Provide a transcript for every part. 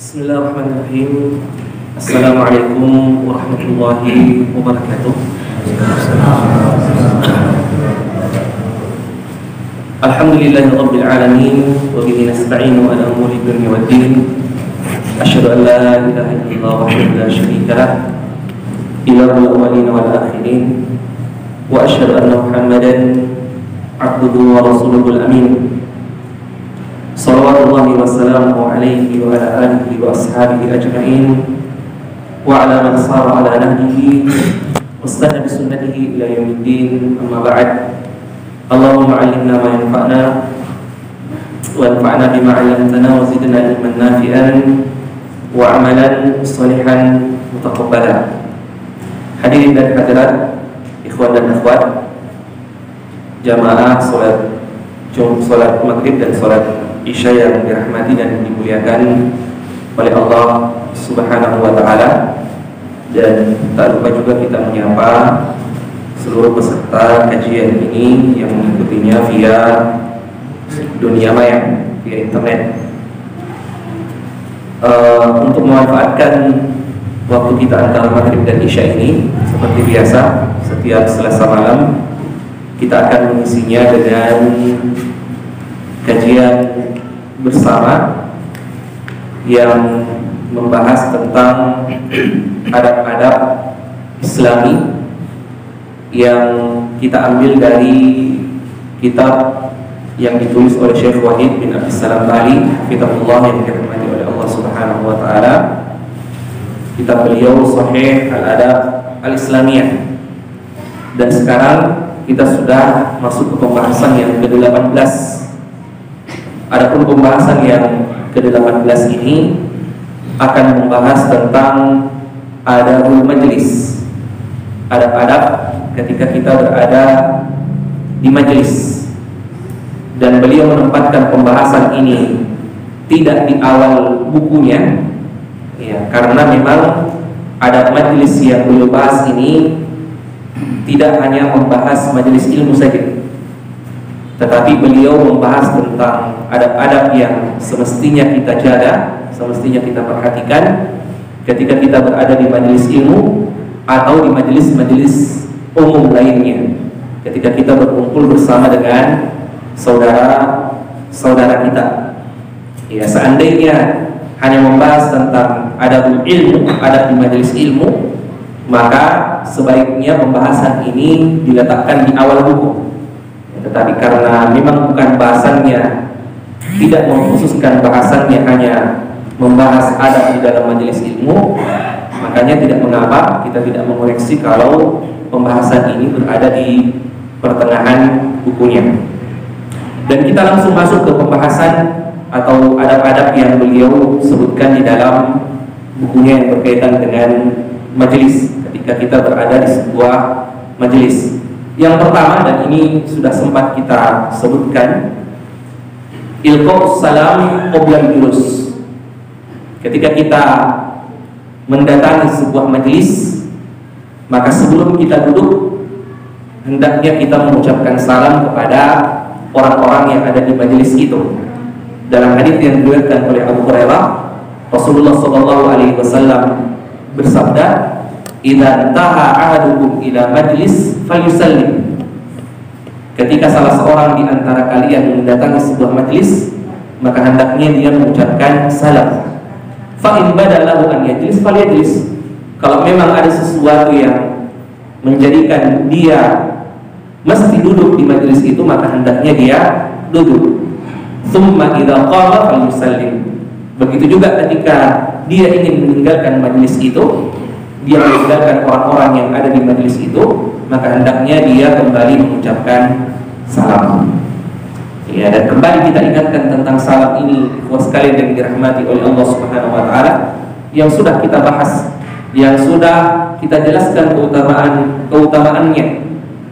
Bismillahirrahmanirrahim. Assalamualaikum warahmatullahi wabarakatuh. Alhamdulillahirabbil alamin wa bihi nasta'inu ala umuri dunya waddin. Asyhadu an la ilaha illallah wahdahu la syarika lah, ilahul awwalin wal akhirin, wa asyhadu anna Muhammadan abduhu wa rasuluhul amin. Salawatullahi wassalamu alaihi wa ala alihi wa ashabihi ajma'in wa ala man sara ala nahjihi wastana bisunnatihi ila yaumiddin, amma ba'd. Allahumma 'allimna ma yanfa'una wa anfa'na bima 'allamtana wa zidna ilman nafi'an wa 'amalan shalihan mutaqabbala. Hadirin dan hadirat, ikhwan dan akhwat, jamaah salat maghrib dan salat Isya yang dirahmati dan dimuliakan oleh Allah Subhanahu wa Ta'ala. Dan tak lupa juga kita menyapa seluruh peserta kajian ini yang mengikutinya via dunia maya, via internet. Untuk memanfaatkan waktu kita antara maghrib dan Isya ini, seperti biasa setiap Selasa malam kita akan mengisinya dengan kajian bersama yang membahas tentang adab-adab Islami yang kita ambil dari kitab yang ditulis oleh Syekh Wahid bin Abdussalam Bali hafizahullah, yang dirahmati oleh Allah Subhanahu wa Ta'ala. Kitab beliau Sahih Al-Adab Al-Islamiyah. Dan sekarang kita sudah masuk ke pembahasan yang ke-18. Adapun pembahasan yang ke-18 ini akan membahas tentang adabul majlis, adab-adab ketika kita berada di majlis. Dan beliau menempatkan pembahasan ini tidak di awal bukunya, ya, karena memang adab majlis yang beliau bahas ini tidak hanya membahas majlis ilmu saja, tetapi beliau membahas tentang adab-adab yang semestinya kita jaga, semestinya kita perhatikan ketika kita berada di majelis ilmu atau di majelis-majelis umum lainnya, ketika kita berkumpul bersama dengan saudara-saudara kita. Ya, seandainya hanya membahas tentang adabul ilmu, adab di majelis ilmu, maka sebaiknya pembahasan ini diletakkan di awal buku. Tetapi karena memang bukan bahasannya, tidak mengkhususkan bahasannya hanya membahas adab di dalam majelis ilmu, makanya tidak mengapa kita tidak mengoreksi kalau pembahasan ini berada di pertengahan bukunya. Dan kita langsung masuk ke pembahasan atau adab-adab yang beliau sebutkan di dalam bukunya yang berkaitan dengan majelis, ketika kita berada di sebuah majelis. Yang pertama, dan ini sudah sempat kita sebutkan, ilqa'us salam qoblal julus. Ketika kita mendatangi sebuah majelis, maka sebelum kita duduk, hendaknya kita mengucapkan salam kepada orang-orang yang ada di majelis itu. Dalam hadits yang diriwayatkan oleh Abu Hurairah, Rasulullah SAW bersabda, "Idza intaha ahadukum ila majlis falyusallim." Ketika salah seorang di antara kalian mendatangi sebuah majlis, maka hendaknya dia mengucapkan salam. Fa in badalahu an yajlis falyajlis. Kalau memang ada sesuatu yang menjadikan dia mesti duduk di majlis itu, maka hendaknya dia duduk. Tsumma idza qama falyusallim. Begitu juga ketika dia ingin meninggalkan majlis itu, dia meninggalkan orang-orang yang ada di majelis itu, maka hendaknya dia kembali mengucapkan salam. Ya, dan kembali kita ingatkan tentang salam ini, ikhwas sekalian yang dirahmati oleh Allah Subhanahu wa Ta'ala, yang sudah kita bahas, yang sudah kita jelaskan keutamaannya,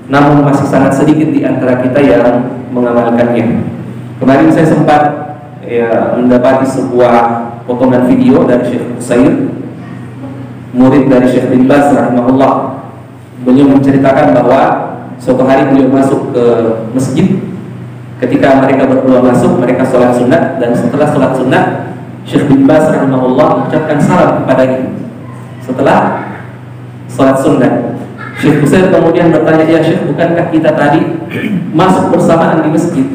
namun masih sangat sedikit di antara kita yang mengamalkannya. Kemarin saya sempat mendapati sebuah potongan video dari Syekh Usair, murid dari Syekh bin Baz rahimahullah. Beliau menceritakan bahwa suatu hari beliau masuk ke masjid. Ketika mereka berdua masuk, mereka sholat sunat, dan setelah sholat sunat, Syekh bin Baz rahimahullah mengucapkan salam kepadanya setelah salat sunat. Syekh Utsaimin kemudian bertanya, "Ya Syekh, bukankah kita tadi masuk bersamaan di masjid?"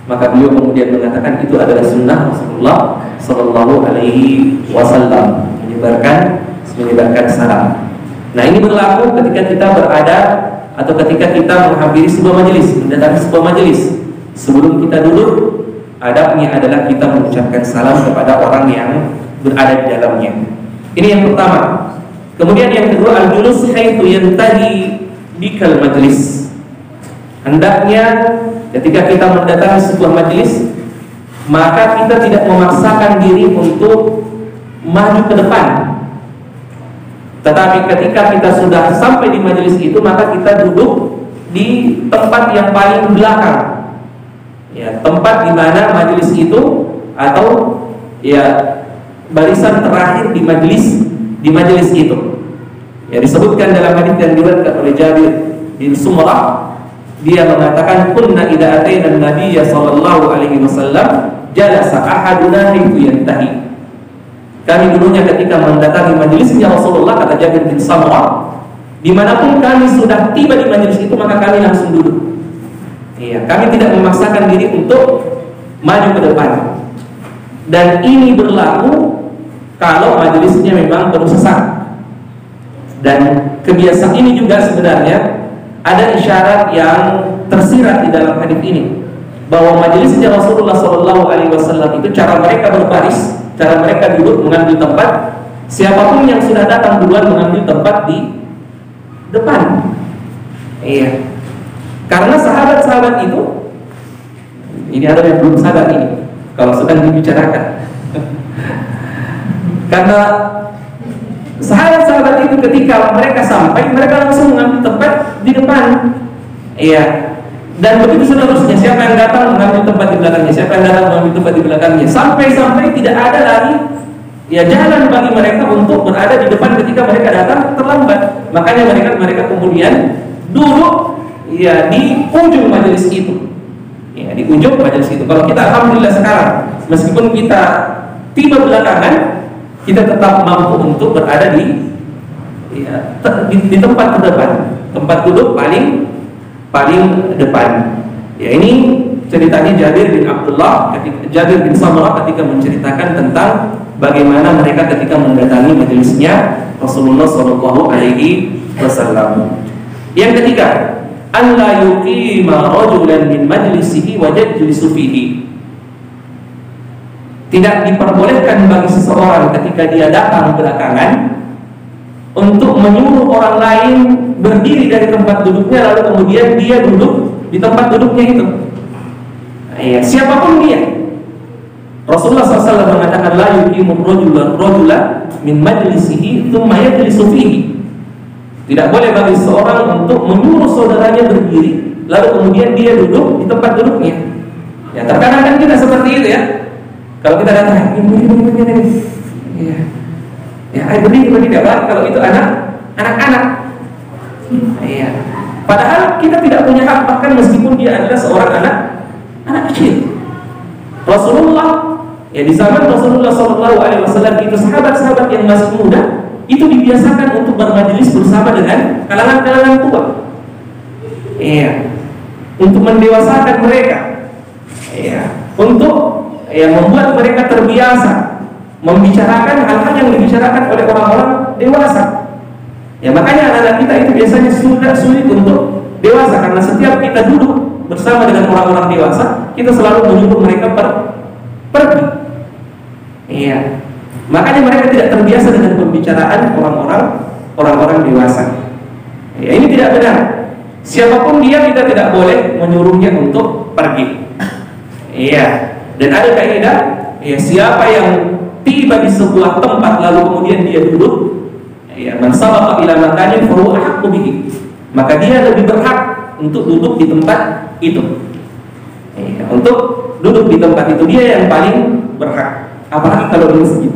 Maka beliau kemudian mengatakan, itu adalah sunnah Rasulullah Sallallahu Alaihi Wasallam, menyebarkan salam. Nah, ini berlaku ketika kita berada atau ketika kita menghampiri sebuah majelis, mendatangi sebuah majelis. Sebelum kita duduk, adabnya adalah kita mengucapkan salam kepada orang yang berada di dalamnya. Ini yang pertama. Kemudian yang kedua, al-julus haitsu yantahi bikal majlis. Hendaknya ketika kita mendatangi sebuah majelis, maka kita tidak memaksakan diri untuk maju ke depan. Tetapi ketika kita sudah sampai di majelis itu, maka kita duduk di tempat yang paling belakang. Ya, tempat di mana majelis itu atau ya barisan terakhir di majelis itu. Ya, disebutkan dalam hadis yang diriwayatkan oleh Jabir bin Sumrah, dia mengatakan, "Kunna idza ataina an-nabiyya sallallahu alaihi wasallam jalasa ahaduna haitsu yantahi." Kami dulunya ketika mendatangi majelisnya Rasulullah, kata Jabir bin Samurah, dimanapun kami sudah tiba di majelis itu, maka kami langsung duduk. Iya, kami tidak memaksakan diri untuk maju ke depan. Dan ini berlaku kalau majelisnya memang penuh sesak. Dan kebiasaan ini juga sebenarnya ada isyarat yang tersirat di dalam hadis ini, bahwa majelisnya Rasulullah SAW itu cara mereka berbaris, cara mereka duduk mengambil tempat, siapapun yang sudah datang duluan mengambil tempat di depan. Iya. Karena sahabat-sahabat itu, ini ada yang belum sadar ini kalau sedang dibicarakan. Karena sahabat-sahabat itu ketika mereka sampai, mereka langsung mengambil tempat di depan. Iya. Dan begitu seterusnya, siapa yang datang mengambil tempat di belakangnya, siapa yang datang mengambil tempat di belakangnya, sampai tidak ada lagi ya jalan bagi mereka untuk berada di depan ketika mereka datang terlambat. Makanya mereka kemudian duduk ya di ujung majelis itu. Ya, di ujung majelis itu. Kalau kita alhamdulillah sekarang, meskipun kita tiba belakangan, kita tetap mampu untuk berada di tempat terdepan, tempat duduk paling depan. Ya, ini ceritanya Jabir bin Samurah ketika menceritakan tentang bagaimana mereka ketika mendatangi majelisnya Rasulullah Shallallahu Alaihi Wasallam. Yang ketiga, an la yuqima rajulan min majlisihi wa yajlisu fihi. Tidak diperbolehkan bagi seseorang ketika dia datang belakangan untuk menyuruh orang lain berdiri dari tempat duduknya lalu kemudian dia duduk di tempat duduknya itu. Ya, siapapun dia. Rasulullah SAW mengatakan, la yuqimu rajula min majlisihi tsumma yajlisu fihi. Tidak boleh bagi seorang untuk menyuruh saudaranya berdiri lalu kemudian dia duduk di tempat duduknya. Ya, terkadang kan kita seperti itu ya. Kalau kita datang, ini. Ya, berdiri tidak, kalau itu anak-anak. Iya. Padahal kita tidak punya hak, bahkan meskipun dia adalah seorang anak kecil. Rasulullah, ya di zaman Rasulullah SAW itu sahabat-sahabat yang masih muda itu dibiasakan untuk bermajelis bersama dengan kalangan-kalangan tua. Iya. Untuk mendewasakan mereka. Iya. Untuk membuat mereka terbiasa membicarakan hal-hal yang dibicarakan oleh orang-orang dewasa. Ya, makanya anak-anak kita itu biasanya sulit untuk dewasa, karena setiap kita duduk bersama dengan orang-orang dewasa, kita selalu menyuruh mereka pergi. Iya. Makanya mereka tidak terbiasa dengan pembicaraan orang-orang dewasa. Ya, ini tidak benar. Siapapun dia, kita tidak boleh menyuruhnya untuk pergi. Iya. Dan ada kaidah, ya, siapa yang tiba di sebuah tempat lalu kemudian dia duduk, ya, man sabaqa ila makanin fa huwa ahaqqu bihi. Maka dia lebih berhak untuk duduk di tempat itu. Ya, untuk duduk di tempat itu dia yang paling berhak. Apalagi kalau di masjid.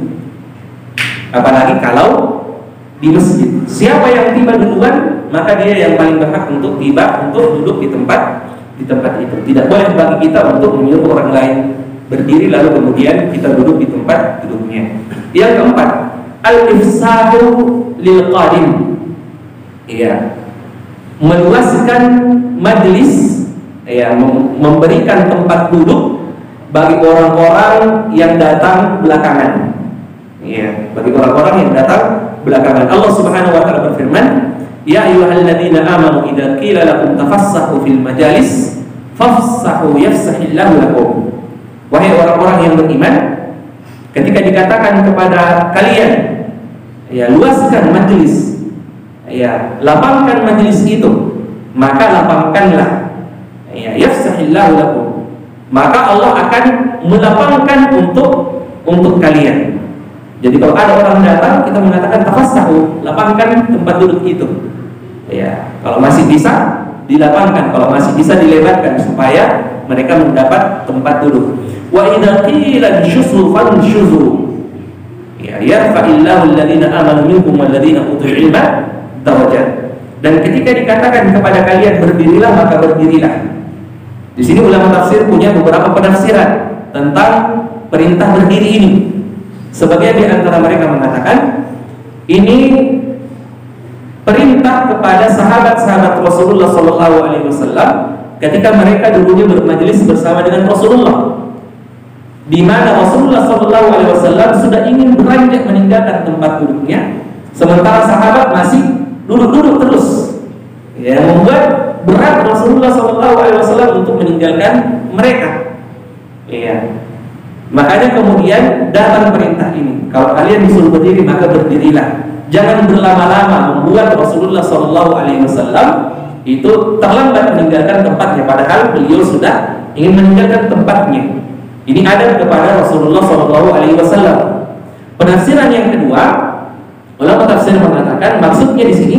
Apalagi kalau di masjid. Siapa yang tiba duluan, maka dia yang paling berhak untuk duduk di tempat itu. Tidak boleh bagi kita untuk menyuruh orang lain berdiri lalu kemudian kita duduk di tempat duduknya. Yang keempat, al-ifsahu lil qadim. Iya. Meluaskan majlis, ya, memberikan tempat duduk bagi orang-orang yang datang belakangan. Ya, bagi orang-orang yang datang belakangan. Allah Subhanahu wa taala berfirman, "Ya ayyuhalladzina amanu idza qila lakum tafassahu fil majalis fafsahu yafsahillahu lakum." Wahai orang-orang yang beriman, ketika dikatakan kepada kalian, ya, luaskan majlis, ya, lapangkan majlis itu, maka lapangkanlah, ya, yafsahillahu lakum, maka Allah akan melapangkan untuk kalian. Jadi kalau ada orang datang, kita mengatakan tafassahu, lapangkan tempat duduk itu. Ya, kalau masih bisa dilapangkan, kalau masih bisa dilebarkan supaya mereka mendapat tempat duduk. Wa idza qila inshuzu fanshuzu. Ya, yarfa'illahu alladhina amanu minkum walladhina utul ilma darajat. Dan ketika dikatakan kepada kalian berdirilah, maka berdirilah. Di sini ulama tafsir punya beberapa penafsiran tentang perintah berdiri ini. Sebagian di antara mereka mengatakan ini perintah kepada sahabat-sahabat Rasulullah SAW ketika mereka dulunya bermajlis bersama dengan Rasulullah, di mana Rasulullah SAW sudah ingin beranjak meninggalkan tempat duduknya, sementara sahabat masih duduk-duduk terus, yang membuat berat Rasulullah SAW untuk meninggalkan mereka. Ya. Makanya kemudian datang perintah ini, kalau kalian disuruh berdiri maka berdirilah. Jangan berlama-lama, membuat Rasulullah SAW itu terlambat meninggalkan tempatnya, padahal beliau sudah ingin meninggalkan tempatnya. Ini adab kepada Rasulullah SAW. Penafsiran yang kedua, ulama tafsir mengatakan maksudnya di sini,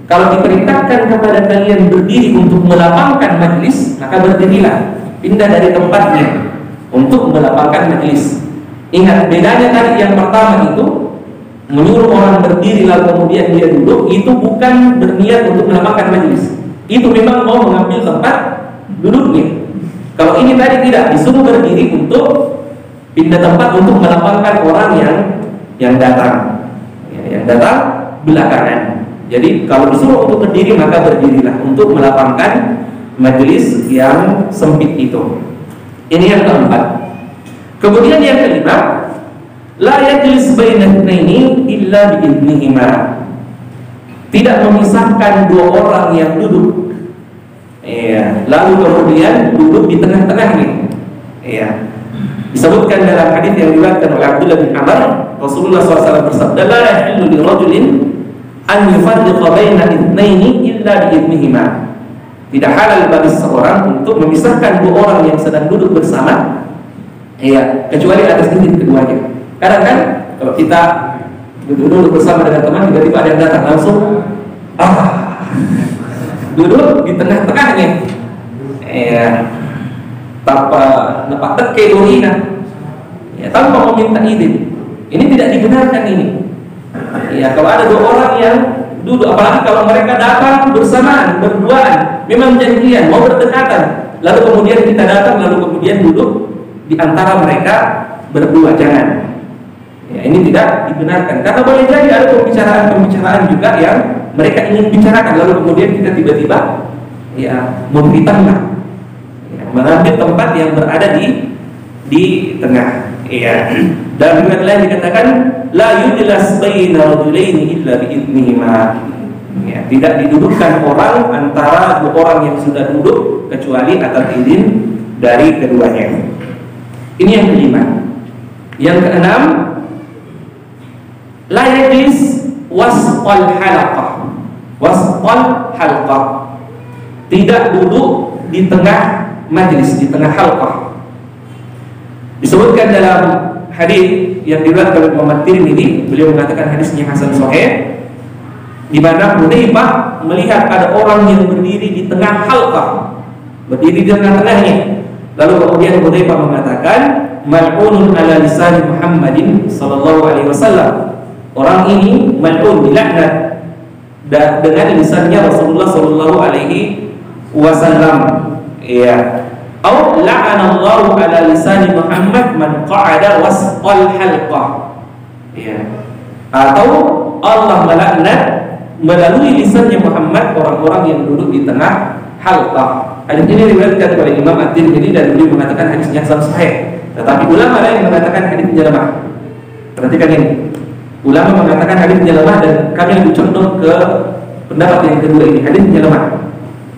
kalau diperintahkan kepada kalian berdiri untuk melapangkan majlis, maka berdirilah, pindah dari tempatnya untuk melapangkan majlis. Ingat bedanya tadi, yang pertama itu menyuruh orang berdiri lalu kemudian dia duduk, itu bukan berniat untuk melapangkan majlis, itu memang mau mengambil tempat duduknya. Kalau ini tadi tidak, disuruh berdiri untuk pindah tempat untuk melapangkan orang yang datang, yang datang belakangan. Jadi kalau disuruh untuk berdiri maka berdirilah untuk melapangkan majlis yang sempit itu. Ini yang keempat. Kemudian yang kelima, la yajlis baina itsnaini illa biidznihima. Tidak memisahkan dua orang yang duduk. Iya, lalu kemudian duduk di tengah-tengahnya. Iya. Disebutkan dalam hadis yang diriwayatkan oleh Abdullah bin Amr, Rasulullah SAW bersabda, la yahillu lirajulin an yufarriqa baina itsnaini illa biidznihima. Tidak halal bagi seorang untuk memisahkan dua orang yang sedang duduk bersama, ya, kecuali atas izin keduanya. Kadang kan kalau kita duduk bersama dengan teman, tiba-tiba ada yang datang langsung duduk di tengah-tengahnya, ya, tanpa nepak teke dorina, ya, tanpa meminta izin. Ini tidak dibenarkan ini. Ya, kalau ada dua orang yang duduk, apalagi kalau mereka datang bersamaan, berduaan, memang janjian mau berdekatan, lalu kemudian kita datang, lalu kemudian duduk di antara mereka berdua, jangan. Ya, ini tidak dibenarkan, karena boleh jadi ada pembicaraan juga yang mereka ingin bicarakan, lalu kemudian kita tiba-tiba, ya, memberi tengah, ya, mengambil tempat yang berada di tengah. Ya. Dan riwayat lain dikatakan la yujlas baina rajulaini illa biidznihima. Ya, tidak didudukkan orang antara dua orang yang sudah duduk kecuali atas izin dari keduanya. Ini yang kelima. Yang keenam, la yajlis wasqal halaqah. Wasqal halaqah. Tidak duduk di tengah majlis, di tengah halqah. Disebutkan dalam hadis yang diriwayatkan oleh Muhammad Tirmidzi, beliau mengatakan hadisnya hasan sahih, di mana Hudzaifah melihat ada orang yang berdiri di tengah halqah, berdiri di tengah-tengahnya. Lalu kemudian Hudzaifah mengatakan, mal'unun ala lisan Muhammadin sallallahu alaihi wasallam. Orang ini mal'un, dilaknat dengan lisannya Rasulullah sallallahu alaihi wasallam. Ya. Au la'anallahu ala lisani Muhammad man qa'ada wasqal halqah. Ya. Atau Allah melaknat melalui lisannya Muhammad orang-orang yang duduk di tengah halqah. Hadis ini diriwayatkan oleh Imam At-Tirmidzi dan beliau mengatakan hadisnya sahih. Tetapi ulama lain mengatakan hadisnya lemah. Perhatikan ini. Ulama mengatakan hadisnya lemah dan kami lebih condong ke pendapat yang kedua ini. Hadisnya lemah.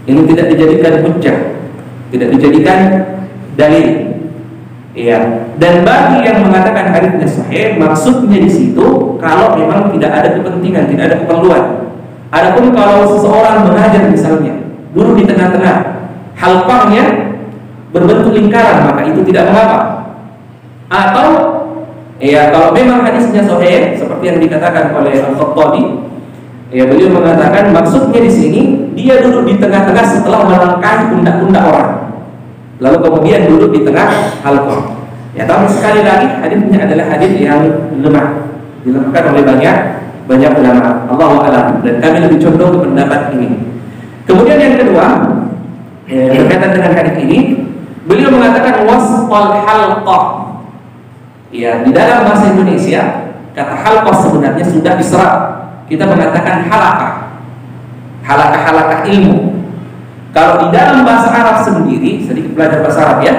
Ini tidak dijadikan hujjah, tidak dijadikan dalil. Iya. Dan bagi yang mengatakan hadisnya sahih, maksudnya di situ kalau memang tidak ada kepentingan, tidak ada keperluan. Adapun kalau seseorang mengajar misalnya, duduk di tengah-tengah, halqahnya berbentuk lingkaran, maka itu tidak mengapa. Atau ya kalau memang hadisnya sahih seperti yang dikatakan oleh Al-Khattabi, ya beliau mengatakan maksudnya di sini dia duduk di tengah-tengah setelah melangkahi pundak-pundak orang, lalu kemudian duduk di tengah halqah. Ya, tapi sekali lagi hadisnya adalah hadis yang lemah, dilemahkan oleh banyak ulama. Allahu a'lam, dan kami lebih condong ke pendapat ini. Kemudian yang kedua, berkaitan dengan hadis ini, beliau mengatakan wasqal halqah. Ya, di dalam bahasa Indonesia kata halqah sebenarnya sudah diserap. Kita mengatakan halaqah, halaqah ilmu. Kalau di dalam bahasa Arab sendiri, sedikit belajar bahasa Arab ya,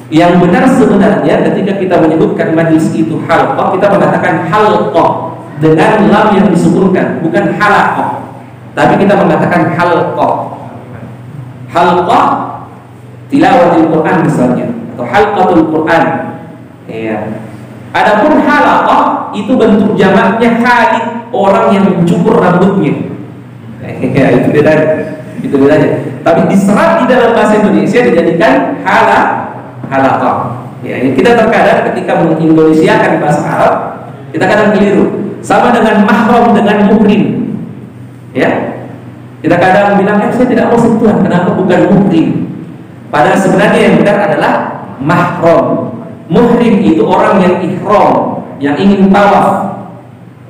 yang benar sebenarnya ketika kita menyebutkan majlis itu halqah, kita mengatakan halqah dengan lam yang disukunkan, bukan halaqah, tapi kita mengatakan halqah. Halqah tilawatil Quran misalnya, atau halqatul Quran. Ya. Adapun halaqah itu bentuk jamaknya halik, orang yang mencukur rambutnya. Ya, itu bedanya. Tapi diserap di dalam bahasa Indonesia dijadikan halaqah. Ya, kita terkadang ketika mengindonesiakan bahasa Arab, kita kadang keliru. Sama dengan mahram dengan muhrim. Ya. Kita kadang bilang, saya tidak mau sentuhan, kenapa bukan muhrim? Padahal sebenarnya yang benar adalah mahram. Muhrim itu orang yang ihram, yang ingin tawaf.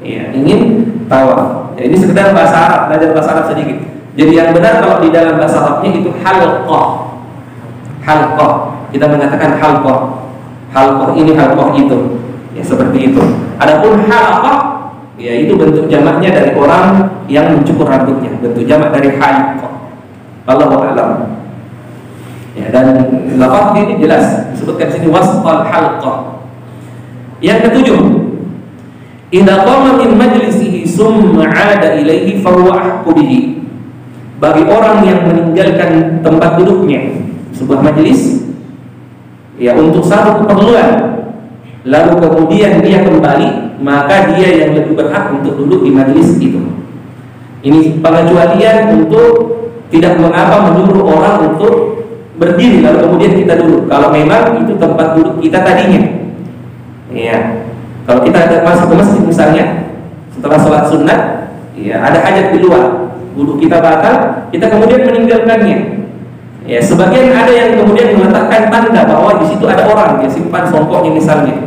Ya, ingin tawaf. Ya, ini sekedar bahasa Arab, belajar bahasa Arab sedikit. Jadi yang benar kalau di dalam bahasa Arabnya itu halqah. Halqah. Kita mengatakan halqah. Halqah ini, halqah itu. Ya, seperti itu. Adapun halaqah, ya itu bentuk jamaknya dari orang yang mencukur rambutnya, bentuk jamak dari halqah. Allahu a'lam. Ya, dan lafaz ini jelas disebutkan sini wasqal halqah. Yang ketujuh, idza qama min majlisihi summa 'ada ilaihi fa huwa ahqqu bihi. Bagi orang yang meninggalkan tempat duduknya sebuah majelis ya untuk satu keperluan, lalu kemudian dia kembali, maka dia yang lebih berhak untuk duduk di majelis itu. Ini pengecualian untuk tidak mengapa menyuruh orang untuk berdiri lalu kemudian kita duduk kalau memang itu tempat duduk kita tadinya. Ya. Kalau kita masuk ke masjid misalnya setelah sholat sunnah, ya ada hajat di luar, wudhu kita batal, kita kemudian meninggalkannya. Ya, sebagian ada yang kemudian meletakkan tanda bahwa di situ ada orang, dia simpan songkoknya misalnya.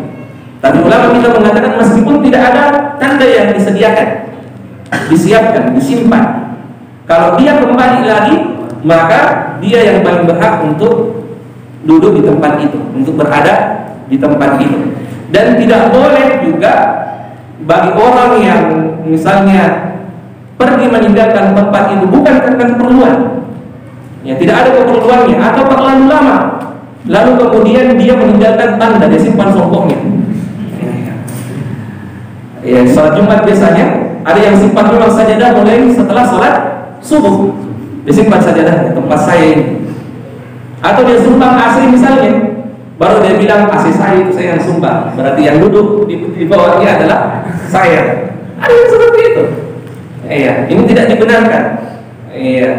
Tapi ulama kita mengatakan meskipun tidak ada tanda yang disediakan, disiapkan, disimpan, kalau dia kembali lagi, maka dia yang paling berhak untuk duduk di tempat itu, untuk berada di tempat itu. Dan tidak boleh juga bagi orang yang misalnya pergi meninggalkan tempat itu bukan karena keperluan, ya tidak ada keperluannya atau terlalu lama, lalu kemudian dia meninggalkan tanda, dia simpan songkoknya. Ya, sholat Jumat biasanya ada yang simpan memang sajadah mulai setelah sholat subuh, disimpan sajadah di tempat saya ini. Atau dia sumbang asri misalnya, baru dia bilang asri saya itu saya yang sumbang, berarti yang duduk di bawahnya adalah saya. Ada yang seperti itu. Iya, ini tidak dibenarkan. Iya.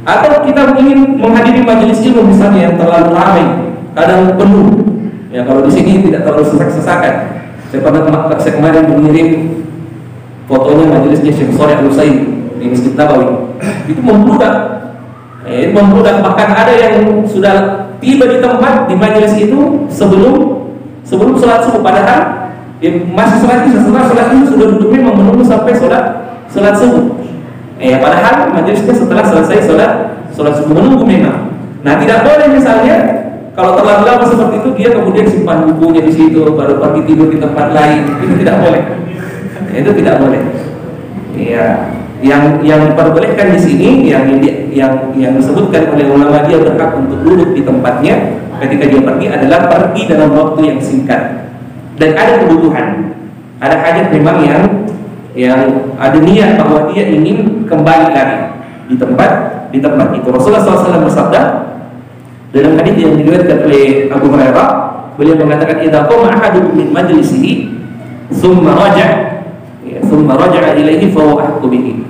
Atau kita ingin menghadiri majelis ilmu misalnya yang terlalu ramai, kadang penuh. Ya kalau di sini tidak terlalu sesak-sesakan. Saya kemarin mengirim fotonya majelisnya Syekh Shalih Al-Utsaimin di Masjid Nabawi. Itu membludak. Bahkan ada yang sudah tiba di tempat di majelis itu sebelum sholat subuh, padahal masih sholat isya. Setelah sholat isya sudah duduk memang menunggu sampai sholat subuh. Padahal majelisnya setelah selesai sholat subuh menunggu memang. Nah, tidak boleh misalnya kalau terlalu lama seperti itu dia kemudian simpan bukunya di situ baru pergi tidur di tempat lain, itu tidak boleh. Itu tidak boleh. Ya, yang diperbolehkan di sini yang disebutkan oleh ulama dia berhak untuk duduk di tempatnya ketika dia pergi adalah pergi dalam waktu yang singkat dan ada kebutuhan, ada hajat memang yang ada niat bahwa dia ingin kembali lagi di tempat itu. Rasulullah SAW bersabda dalam hadis yang diriwayatkan oleh Abu Hurairah, beliau mengatakan idza qama ahadukum min majlisihi thumma raja'a ilaihi fa huwa ahqqu bihi.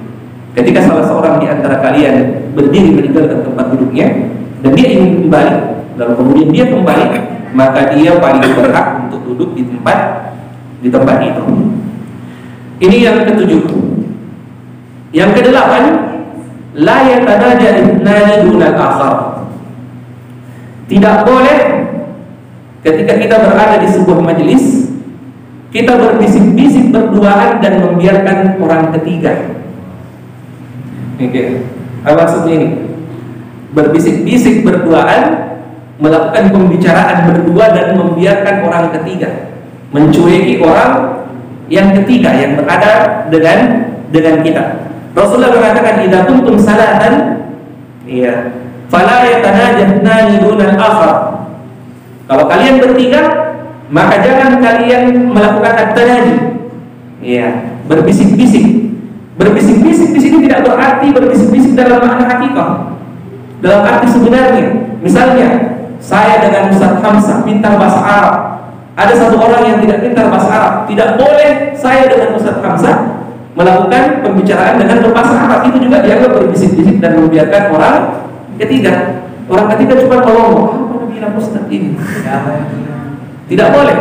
Ketika salah seorang di antara kalian berdiri meninggalkan tempat duduknya dan dia ingin kembali, lalu kemudian dia kembali, maka dia paling berhak untuk duduk di tempat itu. Ini yang ketujuh. Yang kedelapan, la yatanaja ithnani dunal akhar. Tidak boleh ketika kita berada di sebuah majelis kita berbisik-bisik berduaan dan membiarkan orang ketiga. Oke. Apa maksudnya ini? Berbisik-bisik berduaan, melakukan pembicaraan berdua dan membiarkan orang ketiga, mencueki orang yang ketiga yang berada dengan kita. Rasulullah mengatakan idza kuntum salatan, iya, fala yatanajatnani dunal akhar. Kalau kalian bertiga, maka jangan kalian melakukan at-tanaji. Iya, berbisik-bisik. Berbisik-bisik di sini tidak berarti berbisik-bisik dalam makna hakikat. Dalam arti sebenarnya, misalnya saya dengan Ustaz Hamzah pintar bahasa Arab. Ada satu orang yang tidak pintar bahasa Arab, tidak boleh saya dengan Ustaz Hamzah melakukan pembicaraan dengan berbahasa Arab. Itu juga dianggap berbisik-bisik dan membiarkan orang ketiga. Orang ketiga cuma ngomong, apa bilang Ustaz ini? Tidak boleh.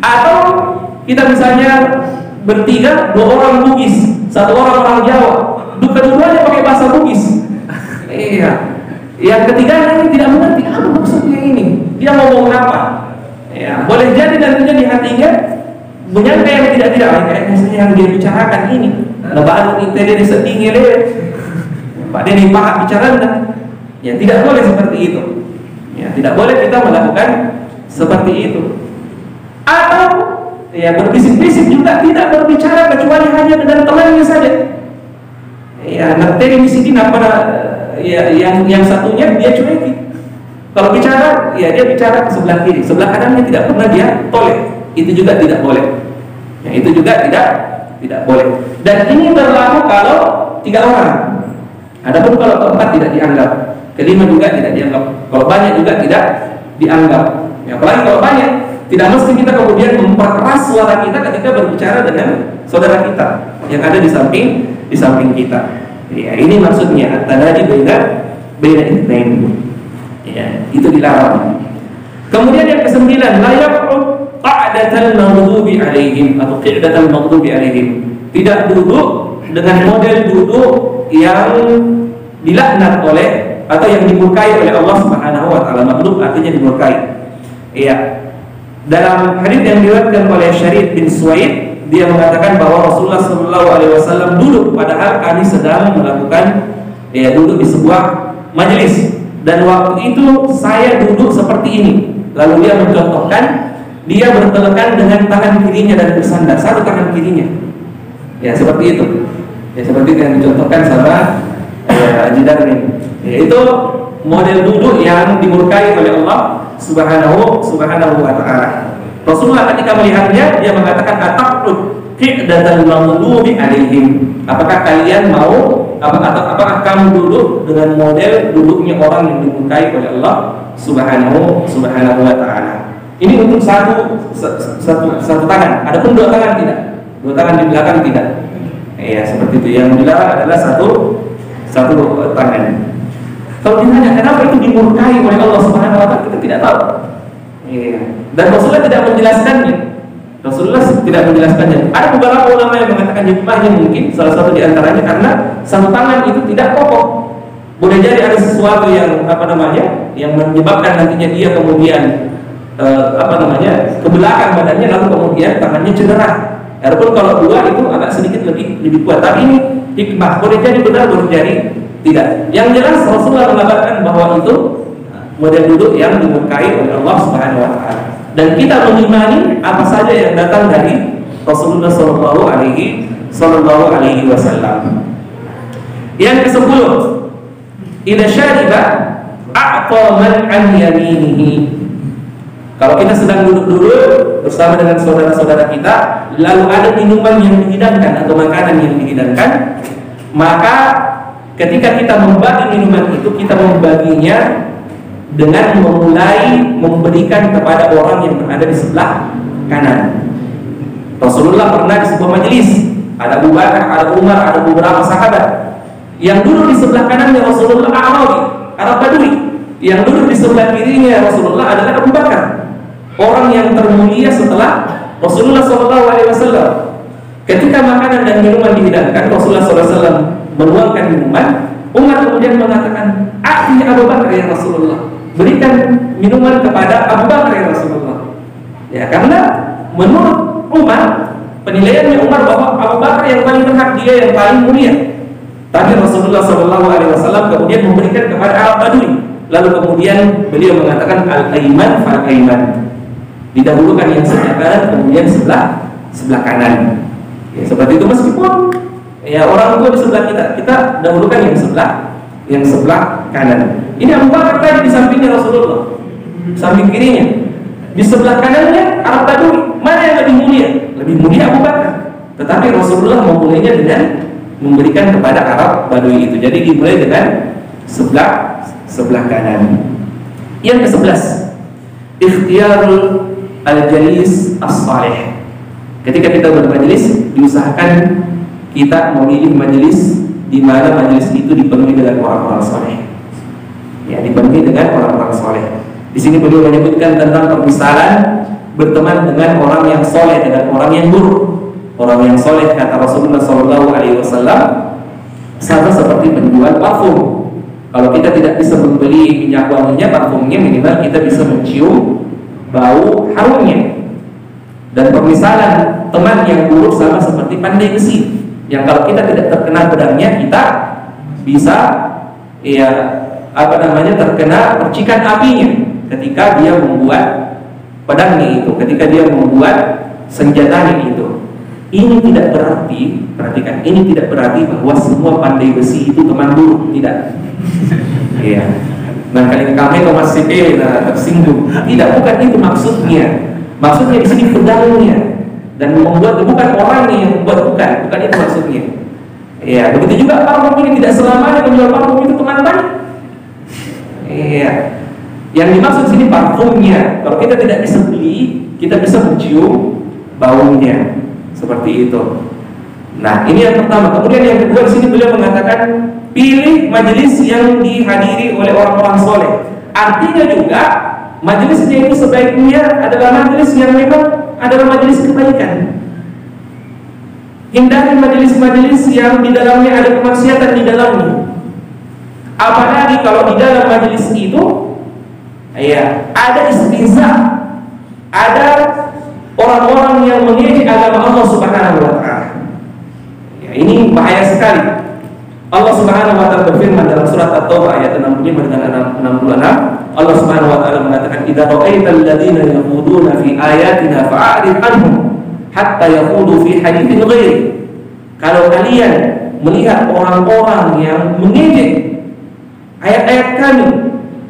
Atau kita misalnya bertiga, dua orang Bugis, satu orang Jawa, dua-duanya pakai bahasa Bugis. Iya. Yang ketiga ini tidak mengerti apa maksudnya ini. Dia ngomong apa? Ya, boleh jadi nantinya di hatinya menyangka yang tidak-tidak, kayaknya yang dia bicarakan ini. Lebaran ini tadi sedih ngele. Pak Deni paham bicara enggak? Ya, tidak boleh seperti itu. Ya, tidak boleh kita melakukan seperti itu. Atau ya berbisik-bisik juga tidak berbicara kecuali hanya dengan temannya saja. Ya, nanti di sini apa ya yang satunya dia cueki. Kalau bicara, ya dia bicara ke sebelah kiri, sebelah kanannya tidak pernah dia toleh. Itu juga tidak boleh. Ya, itu juga tidak boleh. Dan ini berlaku kalau 3 orang. Adapun kalau keempat tidak dianggap, kelima juga tidak dianggap, kalau banyak juga tidak dianggap. Ya, apalagi kalau banyak, tidak mesti kita kemudian memperkeras suara kita ketika berbicara dengan saudara kita yang ada di samping kita. Ya, ini maksudnya at-tanaji baina itsnain. Ya, itu dilarang. Kemudian yang ke-9, la yaq'ud qa'datal maghdubi 'alaihim atau qi'datal maghdubi 'alaihim. Tidak duduk dengan model duduk yang dilaknat oleh atau yang dimurkai oleh Allah Subhanahu wa taala. Maghdub artinya dimurkai. Iya. Dalam hadis yang diriwayatkan oleh Syarif bin Suwaid, dia mengatakan bahwa Rasulullah SAW duduk padahal kami sedang melakukan duduk di sebuah majelis. Dan waktu itu saya duduk seperti ini. Lalu dia mencontohkan, dia bertelekan dengan tangan kirinya dan bersandar satu tangan kirinya. Ya seperti itu. Ya seperti yang dicontohkan sama Jidar ini. Itu model duduk yang dimurkai oleh Allah Subhanahu wa taala. Rasulullah ketika melihatnya dia mengatakan ataqud qi'datal maghdubi 'alaihim. Apakah kalian mau apakah kamu duduk dengan model duduknya orang yang dimurkai oleh Allah Subhanahu wa taala? Ini untuk satu tangan. Adapun 2 tangan tidak. 2 tangan di belakang tidak. Ya seperti itu. Yang dilarang adalah satu tangan. Kalau ditanya kenapa itu dimurkai oleh Allah Subhanahu wa taala, kita tidak tahu. Iya. Dan Rasulullah tidak menjelaskannya. Ada beberapa ulama yang mengatakan hikmahnya mungkin salah satu di antaranya karena satu tangan itu tidak kokoh. Boleh jadi ada sesuatu yang yang menyebabkan nantinya dia kemudian ke belakang badannya lalu kemudian tangannya cedera. Adapun kalau 2 itu agak sedikit lebih kuat. Tapi ini hikmah. Boleh jadi benar, boleh jadi tidak. Yang jelas Rasulullah mengatakan bahwa itu model duduk yang dimurkai oleh Allah Subhanahu wa taala. Dan kita mengimani apa saja yang datang dari Rasulullah sallallahu alaihi wasallam. Yang ke-10, idza syariba a'ta man an yaminihi. Kalau kita sedang duduk-duduk bersama dengan saudara-saudara kita, lalu ada minuman yang dihidangkan atau makanan yang dihidangkan, maka ketika kita membagi minuman itu, kita membaginya dengan memulai memberikan kepada orang yang berada di sebelah kanan. Rasulullah pernah di sebuah majelis, ada Abu Bakar, ada Umar, ada beberapa sahabat. Yang duduk di sebelah kanannya Rasulullah Arabi, Arab Badui. Yang duduk di sebelah kirinya Rasulullah adalah Abu Bakar, orang yang termulia setelah Rasulullah SAW. Ketika makanan dan minuman dihidangkan, Rasulullah SAW menuangkan minuman. Umar kemudian mengatakan, "Akhirnya Abu Bakar ya Rasulullah, berikan minuman kepada Abu Bakar ya Rasulullah." Ya, karena menurut Umar, penilaiannya Umar bahwa Abu Bakar yang paling berhak, dia yang paling mulia. Tapi Rasulullah SAW kemudian memberikan kepada Arab Badui. Lalu kemudian beliau mengatakan al-aiman fal-aiman, didahulukan yang sebelah kanan, kemudian sebelah kanan. Ya, seperti itu, meskipun ya orang tua di sebelah kita dahulukan yang sebelah kanan. Ini Abu Bakar tadi di sampingnya Rasulullah, samping kirinya. Di sebelah kanannya Arab Badui. Mana yang lebih mulia? Lebih mulia Abu Bakar. Tetapi Rasulullah memulainya dengan memberikan kepada Arab Badui itu. Jadi dimulai dengan sebelah kanan. Yang ke-11, ikhtiyarul al-jalis as-salih. Ketika kita bermajelis, diusahakan kita memilih majelis di mana majelis itu dipenuhi dengan orang-orang saleh. Ya, dipenuhi dengan orang-orang saleh. Di sini beliau menyebutkan tentang permisalan berteman dengan orang yang soleh dengan orang yang buruk. Orang yang soleh, kata Rasulullah SAW, sama seperti penjual parfum. Kalau kita tidak bisa membeli minyak wanginya, parfumnya, minimal kita bisa mencium bau harumnya. Dan permisalan teman yang buruk sama seperti pandai besi, yang kalau kita tidak terkena pedangnya, kita bisa terkena percikan apinya ketika dia membuat pedangnya itu, ketika dia membuat senjatanya itu. Ini tidak berarti, perhatikan, ini tidak berarti bahwa semua pandai besi itu teman buruk, tidak. Iya. Nah, kali kami Thomas CP tersinggung. Tidak, bukan itu maksudnya. Maksudnya di sini pedangnya, dan membuat, bukan orangnya yang membuat, bukan itu maksudnya. Iya, begitu juga parfum ini tidak selamanya penjual parfum itu teman baik. Iya. Yang dimaksud sini parfumnya. Kalau kita tidak bisa beli, kita bisa mencium baunya. Seperti itu. Nah, ini yang pertama. Kemudian yang kedua, di sini beliau mengatakan pilih majelis yang dihadiri oleh orang-orang soleh. Artinya juga majelisnya itu sebaiknya adalah majelis yang memang adalah majelis kebaikan. Hindari majelis-majelis yang di dalamnya ada kemaksiatan di dalamnya. Apalagi kalau di dalam majelis itu ada istihza, ada orang-orang yang mengejek agama Allah Subhanahu wa taala. Ya, ini bahaya sekali. Allah Subhanahu wa taala berfirman dalam surat At-Taubah ayat 65 dengan 66. Allah Subhanahu wa taala mengatakan, "Idza ra'aital ladzina yakhuduna fi ayatina fa'rid anhum hatta yakhudu fi haditsin ghairi." Kalau kalian melihat orang-orang yang mengejek ayat-ayat kami,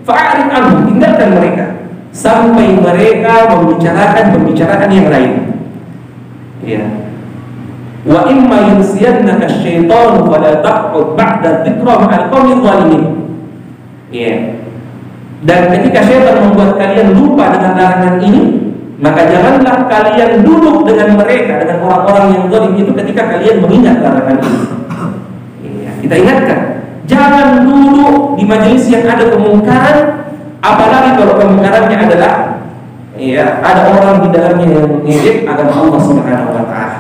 fa'rid anhum, tinggalkan mereka sampai mereka membicarakan yang lain. Ya. Wa imma yunsiyannaka asy-syaitanu fala taq'ud ba'da dzikra ma'al qaumil zalimin. Ya. Dan ketika syaitan membuat kalian lupa dengan larangan ini, maka janganlah kalian duduk dengan mereka, dengan orang-orang yang zalim itu ketika kalian mengingat larangan ini. Ya. Kita ingatkan, jangan duduk di majelis yang ada kemungkaran. Apalagi kalau kemungkarannya adalah ada orang di dalamnya yang mengejek agama Allah Subhanahu wa taala.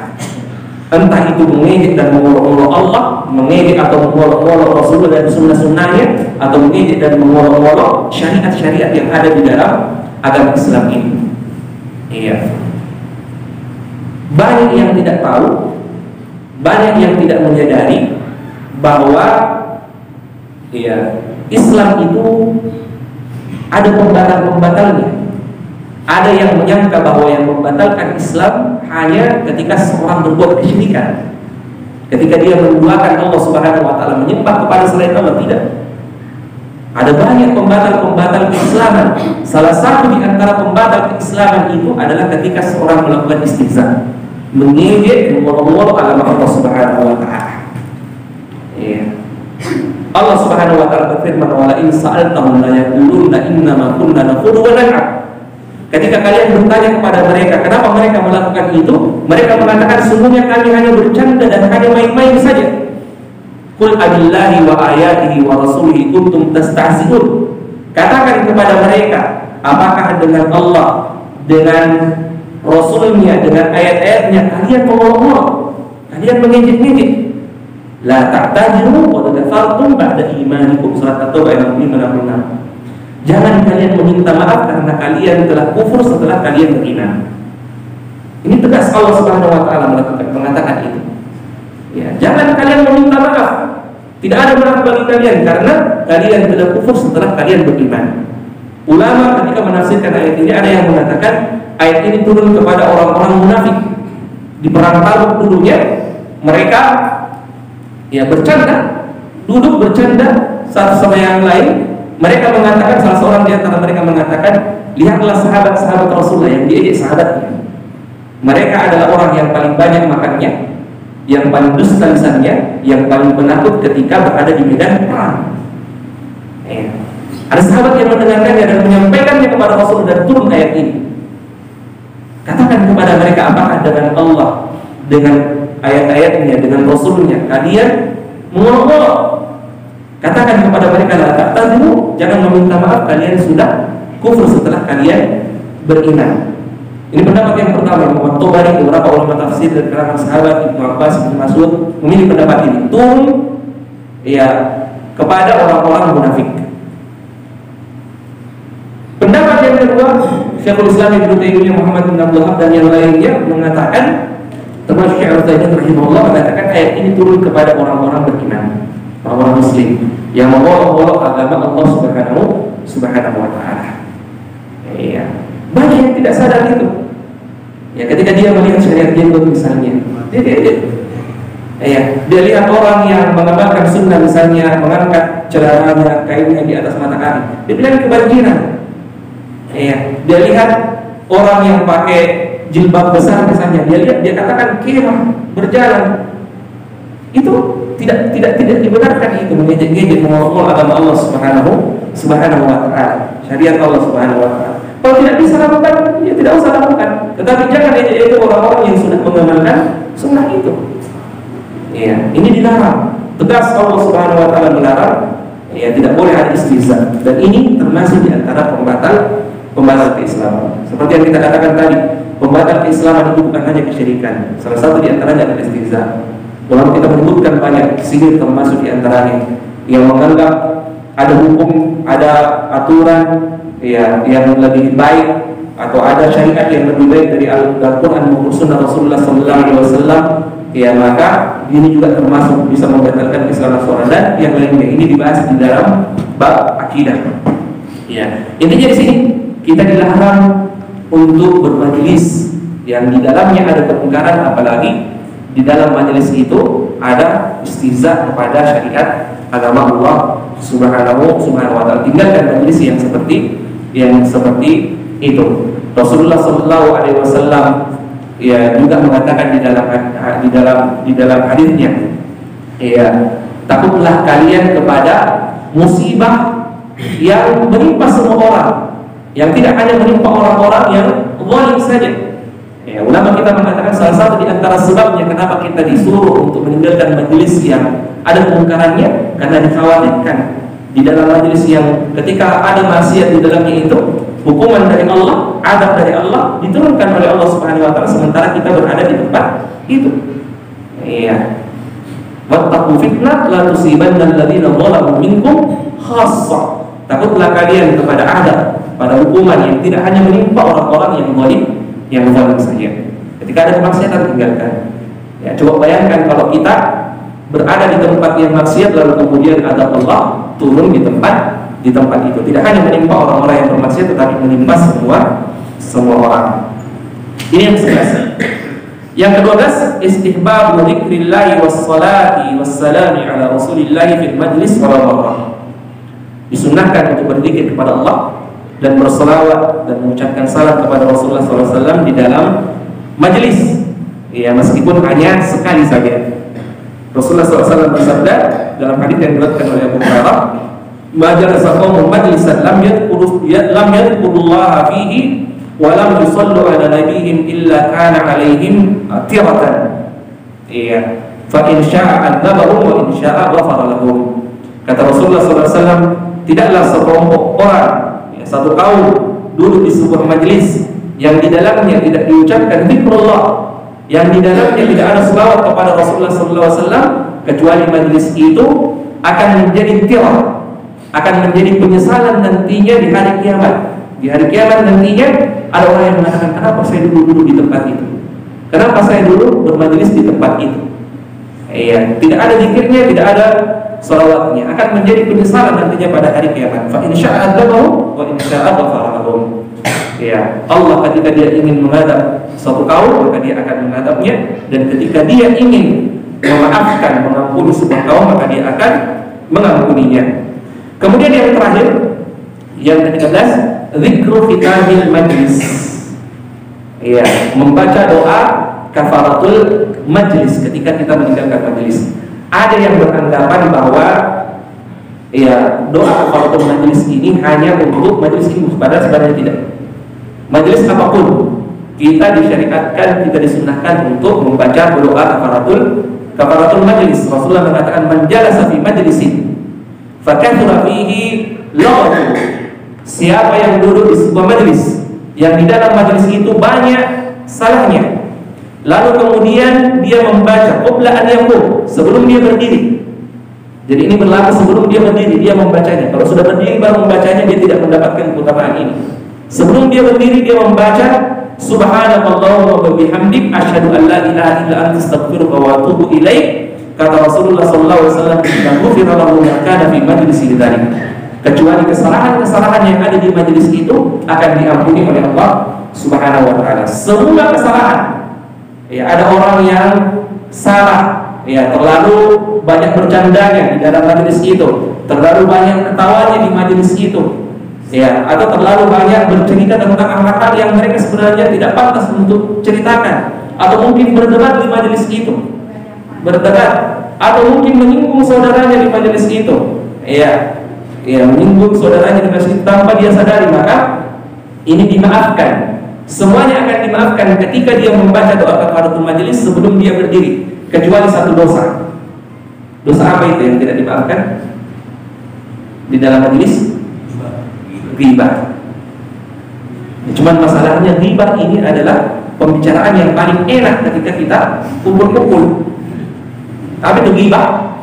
Entah itu mengejek dan mengolok-olok Allah, mengejek atau mengolok-olok Rasulullah dan sunnah-sunnahnya, atau mengejek dan mengolok-olok syariat-syariat yang ada di dalam agama Islam ini. Banyak yang tidak tahu, banyak yang tidak menyadari bahwa Islam itu ada pembatal-pembatalnya. Ada yang menyangka bahwa yang membatalkan Islam hanya ketika seorang berbuat kesyirikan, ketika dia menduakan Allah Subhanahu wa taala, menyembah kepada selain Allah. Tidak. Ada banyak pembatal-pembatal keislaman. Salah satu di antara pembatal keislaman itu adalah ketika seorang melakukan istihza, mengejek, mengolok-olok agama Allah Subhanahu wa taala. Allah Subhanahu wa taala berfirman, "Wa la in sa'altahum la yaquluna inna ma kunna naqulu wa nal'ab." Ketika kalian bertanya kepada mereka kenapa mereka melakukan itu, mereka mengatakan sungguhnya kami hanya bercanda dan hanya main-main saja. Qul abillahi wa ayatihi wa rasulihi kuntum tastahzi'un. Katakan kepada mereka, apakah dengan Allah, dengan Rasulnya, dengan ayat-ayatnya kalian mengolok-olok, kalian mengejek-ngejek? La ta'tajiru qad kafartum ba'da imanikum. Surat At-Taubah ayat 56. Jangan kalian meminta maaf karena kalian telah kufur setelah kalian beriman. Ini tegas Allah Subhanahu wa taala mengatakan itu. Ya, jangan kalian meminta maaf. Tidak ada maaf bagi kalian karena kalian telah kufur setelah kalian beriman. Ulama ketika menafsirkan ayat ini ada yang mengatakan ayat ini turun kepada orang-orang munafik. Di perang Tabuk dulunya mereka bercanda, duduk bercanda satu sama yang lain. Mereka mengatakan, salah seorang di antara mereka mengatakan, lihatlah sahabat-sahabat Rasulullah yang diejek sahabatnya. Mereka adalah orang yang paling banyak makannya, yang paling dusta lisannya, yang paling penakut ketika berada di medan perang. Ada sahabat yang mendengarkannya dan menyampaikannya kepada Rasul dan turun ayat ini. Katakan kepada mereka, apakah dengan Allah, dengan ayat-ayatnya, dengan Rasulnya kalian mengolok-olok? Katakan kepada mereka, la ta'tadziru, jangan meminta maaf, kalian sudah kufur setelah kalian beriman. Ini pendapat yang pertama. Imam Tabari, beberapa ulama tafsir dan kalangan sahabat Ibnu Abbas, Ibnu Mas'ud memilih pendapat ini, turun kepada orang-orang munafik. Pendapat yang kedua, Syekhul Islam Ibnu Taimiyah, Muhammad bin Abdul Wahhab dan yang lainnya mengatakan, termasuk Syekh Al-Utsaimin rahimahullah mengatakan ayat ini turun kepada orang-orang beriman, orang muslim yang mengolok-olok agama Allah Subhanahu wa taala. Banyak yang tidak sadar itu. Ketika dia melihat syariat jenggot misalnya, dia lihat orang yang mengamalkan sunnah misalnya, mengangkat celananya, kainnya di atas mata kaki, dia bilang kebanjiran. Dia lihat orang yang pakai jilbab besar misalnya, dia katakan kemah berjalan. Itu tidak dibenarkan, itu mengejek-ngejek, mengolok-olok agama Allah Subhanahu wa taala, syariat Allah Subhanahu wa taala. Kalau tidak bisa lakukan, ya tidak usah lakukan. Tetapi jangan ejek-ejek orang-orang yang sudah mengamalkan sunnah itu. Ini dilarang. Tegas Allah Subhanahu wa taala melarang. Tidak boleh ada istihza. Dan ini termasuk di antara pembatal keislaman. Seperti yang kita katakan tadi, pembatal keislaman itu bukan hanya kesyirikan. Salah satu di antaranya adalah istihza. Dalam kita menyebutkan banyak, sihir termasuk di antaranya, yang menganggap ada hukum, ada aturan yang lebih baik, atau ada syariat yang lebih baik dari Al-Quran maupun Sunnah Rasulullah SAW, maka ini juga termasuk bisa membatalkan Islam seorang, dan yang lainnya. Ini dibahas di dalam bab akidah. Intinya di sini kita dilarang untuk bermajelis yang di dalamnya ada kemungkaran, apalagi di dalam majelis itu ada istihza kepada syariat agama Allah Subhanahu wa taala. Tinggalkan majelis yang seperti itu. Rasulullah SAW juga mengatakan di dalam hadisnya, takutlah kalian kepada musibah yang menimpa semua orang, yang tidak hanya menimpa orang-orang yang zalim saja. Ulama kita mengatakan salah satu di antara sebabnya kenapa kita disuruh untuk meninggalkan majelis yang ada kemungkarannya, karena dikhawatirkan di dalam majelis yang ketika ada maksiat di dalamnya itu, hukuman dari Allah, adab dari Allah diturunkan oleh Allah Subhanahu wa taala, sementara kita berada di tempat itu. Wattaqu fitnah la tusibanna alladziina zalamu minkum khassah. Takutlah kalian kepada adab, pada hukuman yang tidak hanya menimpa orang-orang yang zalim saja. Ketika ada kemaksiatan, tinggalkan. Coba bayangkan kalau kita berada di tempat yang maksiat lalu kemudian adab Allah turun di tempat di tempat itu. Tidak hanya menimpa orang-orang yang bermaksiat, tetapi menimpa semua orang. Ini yang ke-11. Yang ke-12, istihbabu dzikrillah wassalati wassalami ala Rasulillah fil majlis wal marah. Disunahkan untuk berzikir kepada Allah dan berselawat dan mengucapkan salam kepada Rasulullah SAW di dalam majlis, ya, meskipun hanya sekali saja. Rasulullah SAW bersabda dalam hadis yang diriwayatkan oleh Abu Hurairah, "Majalasa qaumun majlisan lam yadhkurullaha fihi wa lam yusallu ala nabiyyin illa kana alaihim tiratan." Iya, fa in syaa'a adzabahum wa in syaa'a ghafara lahum. Kata Rasulullah SAW, tidaklah sekelompok orang, ya, satu kaum duduk di sebuah majlis yang di dalamnya tidak diucapkan zikrullah, yang di dalamnya tidak ada selawat kepada Rasulullah SAW, kecuali majlis itu akan menjadi tirah, akan menjadi penyesalan nantinya di hari kiamat. Di hari kiamat nantinya ada orang yang mengatakan, kenapa saya dulu di tempat itu? Kenapa saya dulu bermajlis di tempat itu? Iya, tidak ada zikirnya, tidak ada salawatnya, akan menjadi penyesalan nantinya pada hari kiamat. Fa in syaa'a adzabahu wa in syaa'a ghafara lahum. Ya, Allah ketika dia ingin mengadab suatu kaum, maka dia akan mengadabnya, dan ketika dia ingin memaafkan, mengampuni sebuah kaum, maka dia akan mengampuninya. Kemudian yang terakhir, yang ke-13, zikru khitamil majlis. Ya, membaca doa kafaratul majlis ketika kita meninggalkan majlis. Ada yang beranggapan bahwa, ya, doa kafaratul majlis ini hanya untuk majlis ilmu, padahal sebenarnya tidak. Majlis apapun kita disyariatkan, kita disunahkan untuk membaca doa kafaratul majlis. Rasulullah mengatakan, man jalasa fi majlisin fakathura fihi laghatu. Siapa yang duduk di sebuah majlis yang di dalam majlis itu banyak salahnya, lalu kemudian dia membaca qabla an yaqum, sebelum dia berdiri. Jadi ini berlaku sebelum dia berdiri, dia membacanya. Kalau sudah berdiri baru membacanya, dia tidak mendapatkan keutamaan ini. Sebelum dia berdiri, dia membaca subhanallah wa bihamdik asyhadu an la ilaha illa anta astaghfiruka wa atubu ilaik. Kata Rasulullah sallallahu alaihi wasallam, "Ghufira lahu ma kana fi majlisi dzalik." Kecuali kesalahan-kesalahan yang ada di majelis itu akan diampuni oleh Allah Subhanahu wa taala. Semua kesalahan. Ya, ada orang yang salah, ya, terlalu banyak bercandanya di dalam majelis itu, terlalu banyak ketawanya di majelis itu, ya, atau terlalu banyak bercerita tentang hal-hal yang mereka sebenarnya tidak pantas untuk ceritakan, atau mungkin berdebat di majelis itu, atau mungkin menyinggung saudaranya di majelis itu, ya, menyinggung saudaranya di majelis itu tanpa dia sadari, maka ini dimaafkan. Semuanya akan dimaafkan ketika dia membaca doa kafaratul majelis sebelum dia berdiri, kecuali satu dosa. Dosa apa itu yang tidak dimaafkan di dalam majelis? Ghibah. Cuman masalahnya ghibah ini adalah pembicaraan yang paling enak ketika kita kumpul-kumpul. Apa itu ghibah?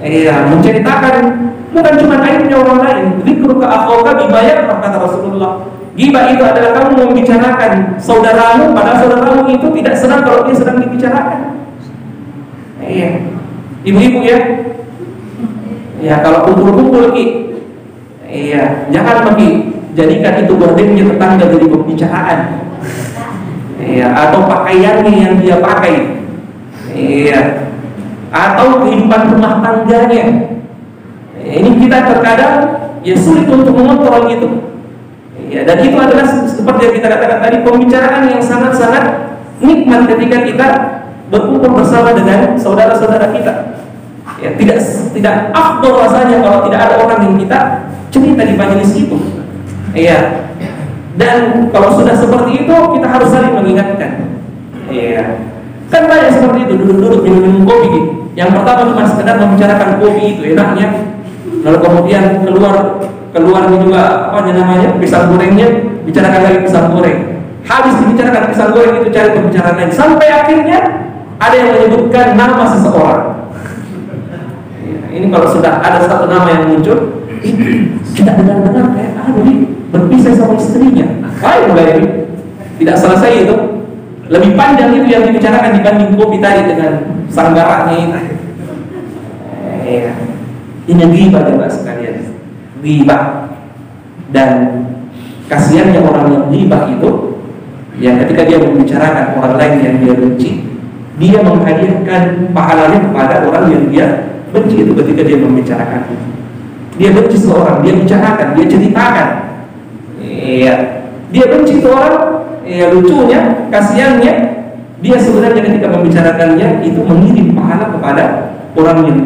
Iya, menceritakan bukan cuma aibnya orang lain. Dzikruka akhaka bima yakrah, kata Rasulullah. Ghibah itu adalah kamu membicarakan saudaramu, padahal saudaramu itu tidak senang kalau dia sedang dibicarakan. Iya, ibu-ibu ya. Ya, kalau kumpul-kumpul ki, iya, jangan bagi jadikan itu gordengnya tetangga jadi pembicaraan. Iya, atau pakaiannya yang dia pakai. Iya, atau kehidupan rumah tangganya. Ini kita terkadang ya sulit untuk mengontrol itu. Ya, dan itu adalah seperti yang kita katakan tadi, pembicaraan yang sangat-sangat nikmat ketika kita berkumpul bersama dengan saudara-saudara kita. Ya, tidak afdol rasanya kalau tidak ada orang yang kita cerita di majelis itu. Iya. Dan kalau sudah seperti itu, kita harus saling mengingatkan. Iya. Kan banyak seperti itu, duduk-duduk minum kopi gitu. Yang pertama cuma sekedar membicarakan kopi itu enaknya, lalu kemudian keluar juga apa namanya, pisang gorengnya, bicarakan lagi pisang goreng. Habis dibicarakan pisang goreng itu cari pembicaraan lain, sampai akhirnya ada yang menyebutkan nama seseorang. Ini kalau sudah ada satu nama yang muncul, kita dengar-dengar kayak berpisah sama istrinya. Wah, mulai ini tidak selesai itu. Lebih panjang itu yang dibicarakan dibanding kopi tadi dengan sanggaranya itu. Ini ghibah jemaah sekalian, ghibah. Dan kasihannya orang yang ghibah itu, yang ketika dia membicarakan orang lain yang dia benci, dia menghadiahkan pahalanya kepada orang yang dia benci itu ketika dia membicarakan. Dia benci seorang, dia bicarakan, dia ceritakan. Iya, dia benci seorang. Ya, lucunya, kasihannya, dia sebenarnya ketika membicarakannya itu mengirim pahala kepada orang yang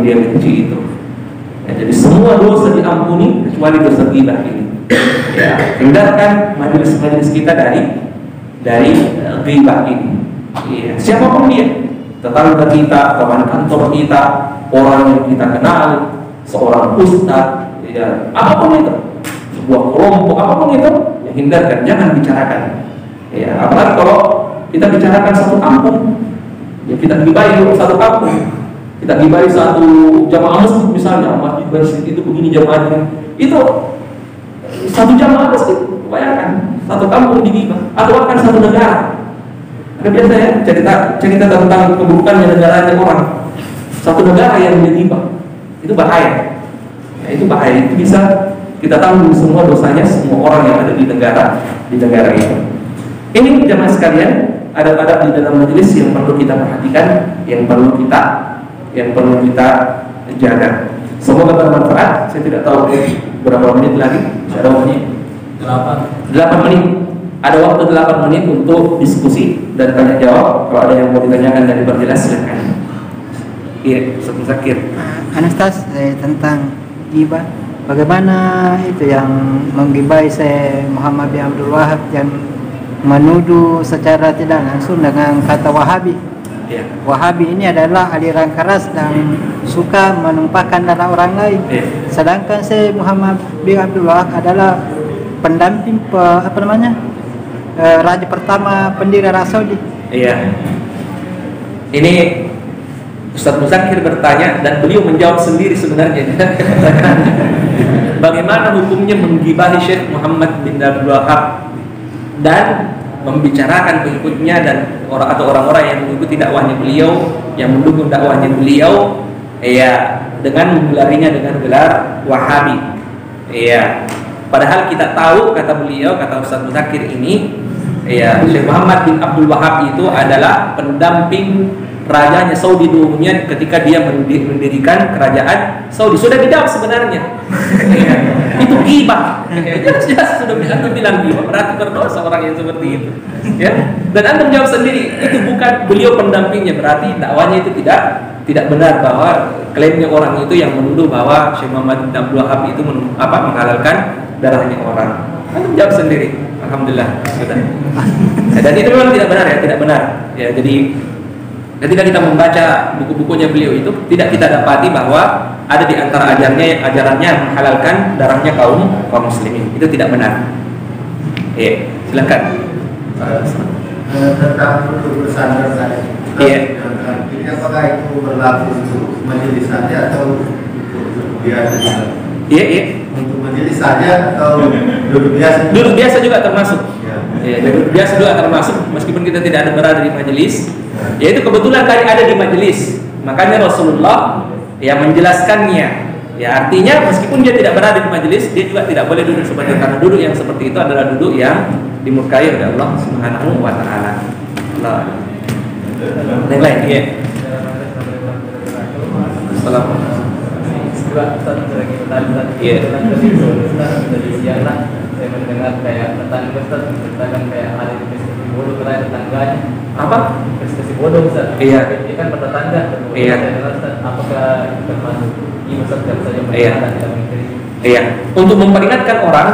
dia benci itu. Ya, jadi semua dosa diampuni kecuali dosa ghibah ini. Ya, hindarkan majelis-majelis kita dari ghibah ini. Ya, siapapun dia, tetangga kita, kawan kantor kita, orang yang kita kenal, seorang ustaz, ya, apapun itu, sebuah kelompok, apapun itu, ya, hindarkan, jangan bicarakan. Ya, apalagi kalau kita bicarakan satu kampung, ya kita gibahi satu kampung, kita gibahi satu jamaah masjid misalnya, masjid itu begini jamaahnya, itu satu jamaah masjid, bayangkan satu kampung digibah, atau bahkan satu negara. Ada biasa ya cerita tentang keburukannya negaranya orang, satu negara yang digibah, itu bahaya. Ya, itu bahaya, itu bisa kita tanggung semua dosanya semua orang yang ada di negara itu. Ini jemaah sekalian, ada di dalam majelis yang perlu kita perhatikan, yang perlu kita jaga. Semoga bermanfaat. Saya tidak tahu berapa menit lagi. Ada waktunya 8 menit. Ada waktu 8 menit untuk diskusi dan tanya jawab. Kalau ada yang mau ditanyakan dan diperjelas, silakan. Iya, Ustaz Zakir. Anastas, tentang ghibah. Bagaimana itu yang menggibai saya Muhammad bin Abdul Wahab yang menuduh secara tidak langsung dengan kata Wahabi. Ya. Wahabi ini adalah aliran keras dan suka menumpahkan darah orang lain. Ya. Sedangkan saya Muhammad bin Abdul Wahab adalah pendamping raja pertama pendiri Arab Saudi. Iya. Ini Ustaz Muzakir bertanya dan beliau menjawab sendiri sebenarnya. Bagaimana hukumnya menggibahi Syekh Muhammad bin Abdul Wahab dan membicarakan pengikutnya dan orang-orang yang mengikuti dakwahnya beliau, yang mendukung dakwahnya beliau, ya, dengan menggelarinya dengan gelar Wahabi. Ya. Padahal kita tahu, kata beliau, kata Ustaz Muzakir ini, ya, Syekh Muhammad bin Abdul Wahab itu adalah pendamping rajanya Saudi dulunya ketika dia mendirikan kerajaan Saudi. Sudah dijawab sebenarnya. Ya, itu ghibah. Jelas sudah bilang ghibah, berarti berdosa orang yang seperti itu. Ya. Dan Anda menjawab sendiri, itu bukan beliau pendampingnya, berarti dakwanya itu tidak benar, bahwa klaimnya orang itu yang menuduh bahwa Syekh Muhammad bin Abdul Wahab itu menghalalkan darahnya orang. Anda menjawab sendiri. Alhamdulillah sudah. Dan itu memang tidak benar, ya, tidak benar. Ya, jadi ketika kita membaca buku-bukunya beliau itu tidak kita dapati bahwa ada di antara ajarannya menghalalkan darahnya kaum muslimin. Itu tidak benar. Ya, silakan. Tentang untuk bersandar tadi. Iya. Ini apakah itu berlaku untuk majelis saja atau untuk biasa juga? Iya, iya. Untuk majelis saja atau duduk biasa? Duduk biasa juga termasuk. Ya, duduk biasa juga termasuk, meskipun kita tidak ada berada di majelis. Ya, itu kebetulan kali ada di majelis. Makanya Rasulullah yang menjelaskannya. Ya, artinya meskipun dia tidak berada di majelis, dia juga tidak boleh duduk seperti itu, karena duduk yang seperti itu adalah duduk yang dimurkai oleh Allah Subhanahu wa taala. Allah. Lain-lain, ya. Assalamualaikum. Iya. Dari siang lah saya mendengar kayak tetangga Ustaz menceritakan kayak ada investasi bodoh ke tetangganya. Apa? Investasi bodoh Ustaz. Iya. Dia kan bertetangga. Iya. Saya dengar Ustaz, apakah termasuk ini Ustaz yang saja Iya. tidak mengikuti? Iya. Untuk memperingatkan orang,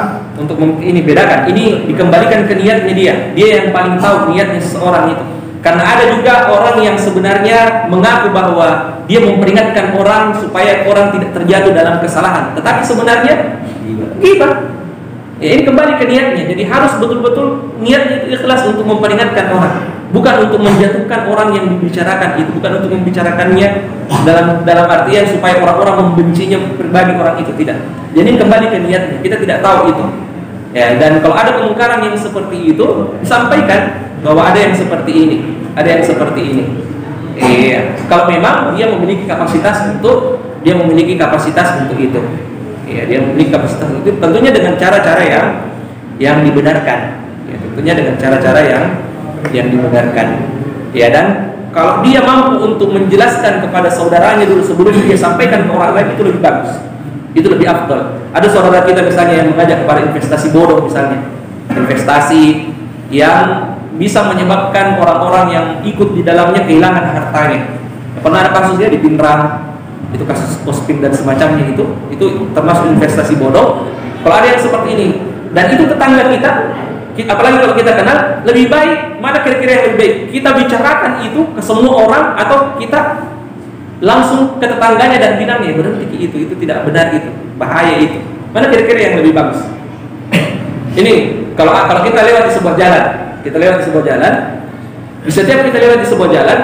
ini bedakan. Ini dikembalikan ke niatnya dia. Dia yang paling tahu niatnya seseorang itu. Karena ada juga orang yang sebenarnya mengaku bahwa dia memperingatkan orang supaya orang tidak terjatuh dalam kesalahan, tetapi sebenarnya ghibah. Ya, ini kembali ke niatnya. Jadi harus betul-betul niatnya itu ikhlas untuk memperingatkan orang, bukan untuk menjatuhkan orang yang dibicarakan itu, bukan untuk membicarakannya dalam artian supaya orang-orang membencinya pribadi orang itu, tidak. Jadi kembali ke niatnya. Kita tidak tahu itu. Ya, dan kalau ada kemungkaran yang seperti itu, sampaikan bahwa ada yang seperti ini, ada yang seperti ini. Iya. Kalau memang dia memiliki kapasitas untuk dia memiliki kapasitas untuk itu. Ya, dia memiliki kapasitas untuk itu, tentunya dengan cara-cara yang dibenarkan. Ya, tentunya dengan cara-cara yang dibenarkan. Ya, dan kalau dia mampu untuk menjelaskan kepada saudaranya dulu sebelum dia sampaikan ke orang lain, itu lebih bagus. Itu lebih afdal. Ada saudara kita misalnya yang mengajak kepada investasi bodoh misalnya. Investasi yang bisa menyebabkan orang-orang yang ikut di dalamnya kehilangan hartanya. Pernah ada kasus dia di Pinrang, itu kasus Pospin dan semacamnya, itu termasuk investasi bodoh. Kalau ada yang seperti ini dan itu tetangga kita, apalagi kalau kita kenal, lebih baik mana kira-kira yang lebih baik? Kita bicarakan itu ke semua orang atau kita langsung ke tetangganya dan bilangnya berhenti itu tidak benar, itu bahaya, itu mana kira-kira yang lebih bagus? Ini kalau kita lewat di sebuah jalan, di setiap kita lewat di sebuah jalan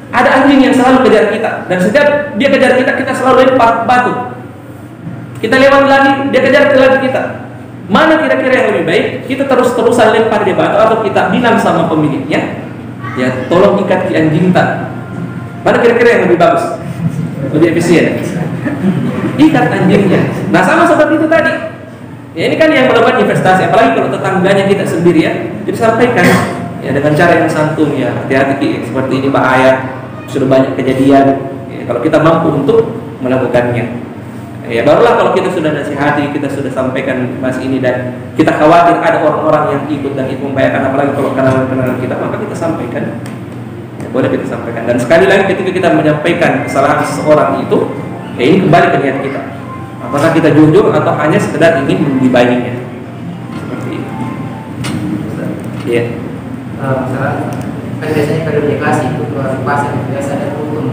ada anjing yang selalu kejar kita, dan setiap dia kejar kita selalu lempar batu. Kita lewat lagi, dia kejar lagi kita. Mana kira-kira yang lebih baik? Kita terus-terusan lempar dia batu atau kita bilang sama pemiliknya, ya tolong ikat anjing tak? Mana kira-kira yang lebih bagus? Lebih efisien? Ikat anjingnya. Nah, sama seperti itu tadi. Ya, ini kan yang melakukan investasi, apalagi kalau tetangganya kita sendiri, ya. Jadi sampaikan ya dengan cara yang santun, ya hati-hati seperti ini bahaya, sudah banyak kejadian. Ya, kalau kita mampu untuk melakukannya, ya barulah kalau kita sudah nasihati, kita sudah sampaikan mas ini dan kita khawatir ada orang-orang yang ikut dan ikut membahayakan, apalagi kalau kenalan kita, maka kita sampaikan. Ya, boleh kita sampaikan. Dan sekali lagi ketika kita menyampaikan kesalahan seseorang itu, ya ini kembali ke niat kita. Apakah kita jujur atau hanya sekedar ingin menggibainya? Seperti itu. Iya. Misalnya kan biasanya kalau dia kasih itu keluar pasar biasa ada kultum.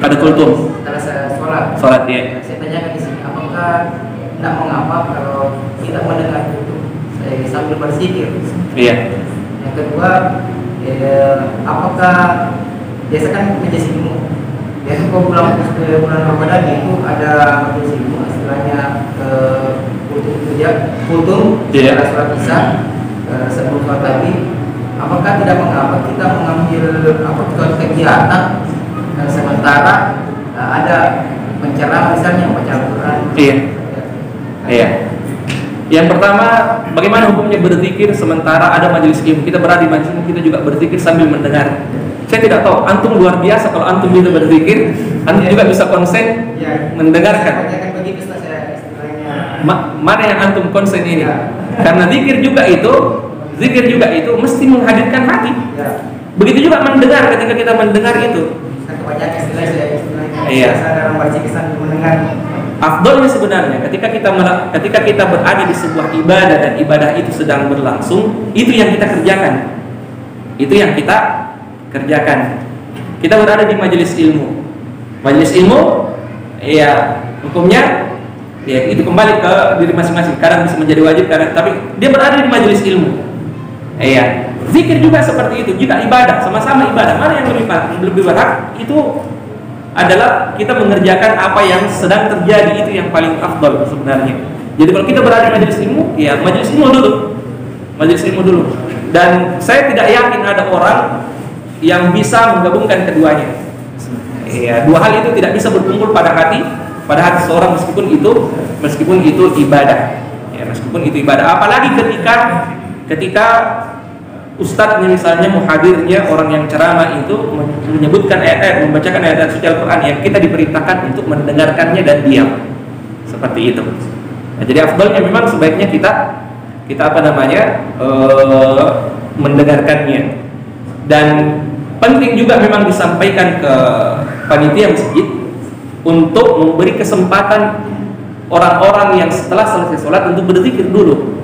Ada kultum. Setelah saya sholat. Sholat, ya. Saya tanyakan di sini, apakah tidak mengapa kalau kita mendengar kultum saya sambil berzikir? Iya. Yang kedua, apakah biasa kan majelis ilmu? Biasa kalau bulan Ramadan itu ada majelis ilmu, istilahnya kultum setelah sholat isya sebelum sholat tadi. Apakah tidak mengapa kita mengambil kegiatan sementara ada penceramah misalnya membaca Al-Quran? Iya. Iya. Yang pertama, bagaimana hukumnya berzikir sementara ada majelis ilmu? Kita berada di majelis ilmu, kita juga berzikir sambil mendengar. Saya tidak tahu, antum luar biasa kalau antum bisa berzikir, antum juga bisa konsen mendengarkan. Mana yang antum konsen ini? Karena zikir juga itu mesti menghadirkan hati. Begitu juga mendengar, ketika kita mendengar itu. Kebanyakan istilahnya iya. Dalam berzikir sambil mendengar. Afdolnya sebenarnya ketika kita berada di sebuah ibadah dan ibadah itu sedang berlangsung, itu yang kita kerjakan. Itu yang kita kerjakan. Kita berada di majelis ilmu. Majelis ilmu, ya hukumnya, ya itu kembali ke diri masing-masing. Kadang bisa menjadi wajib, tapi dia berada di majelis ilmu. Iya. Zikir juga seperti itu. Jika ibadah, sama-sama ibadah, mana yang lebih berhak? Itu adalah kita mengerjakan apa yang sedang terjadi, itu yang paling afdal sebenarnya. Jadi kalau kita berada di majelis ilmu, ya majelis ilmu dulu. Dan saya tidak yakin ada orang yang bisa menggabungkan keduanya. Ya, dua hal itu tidak bisa berkumpul pada hati seorang meskipun itu ibadah. Ya, meskipun itu ibadah. Apalagi ketika ustadznya misalnya muhadirnya orang yang ceramah itu menyebutkan ayat-ayat, membacakan ayat-ayat suci Al-Quran yang kita diperintahkan untuk mendengarkannya dan diam. Seperti itu. Nah, jadi afdalnya memang sebaiknya kita mendengarkannya. Dan penting juga memang disampaikan ke panitia masjid untuk memberi kesempatan orang-orang yang setelah selesai sholat untuk berzikir dulu.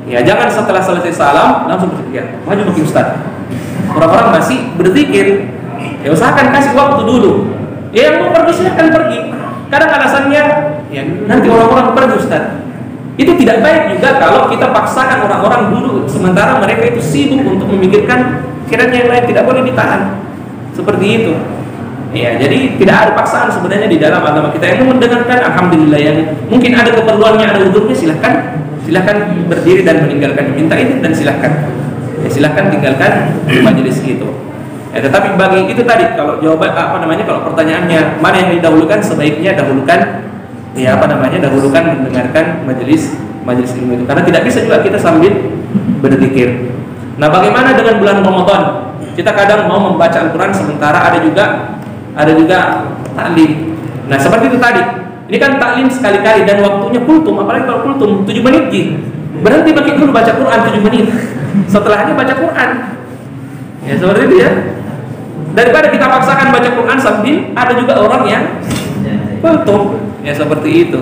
Ya, jangan setelah selesai salam langsung berzikir. Maju bagi ustaz. Orang-orang masih berzikir. Ya usahakan kasih waktu dulu. Ya, yang mau pergi silakan pergi. Kadang alasannya, ya nanti orang-orang pergi ustaz. Itu tidak baik juga kalau kita paksakan orang-orang dulu sementara mereka itu sibuk untuk memikirkan kiranya yang lain, tidak boleh ditahan. Seperti itu. Ya, jadi tidak ada paksaan sebenarnya di dalam agama kita. Yang mendengarkan alhamdulillah, yang mungkin ada keperluannya, ada udurnya, silahkan berdiri dan meninggalkan, minta itu dan silahkan tinggalkan majelis itu. Ya, tetapi bagi itu tadi, kalau jawaban kalau pertanyaannya mana yang didahulukan, sebaiknya dahulukan dahulukan mendengarkan majelis ilmu itu, karena tidak bisa juga kita sambil berzikir. Nah, bagaimana dengan bulan Ramadan? Kita kadang mau membaca Al-Quran sementara ada juga taklim. Nah, seperti itu tadi. Ini kan taklim sekali-kali dan waktunya kultum, apalagi kalau kultum 7 menit berhenti bagi dulu baca Quran 7 menit. Setelahnya baca Quran. Ya, seperti itu ya. Daripada kita paksakan baca Quran sambil ada juga orang yang kultum. Ya, seperti itu.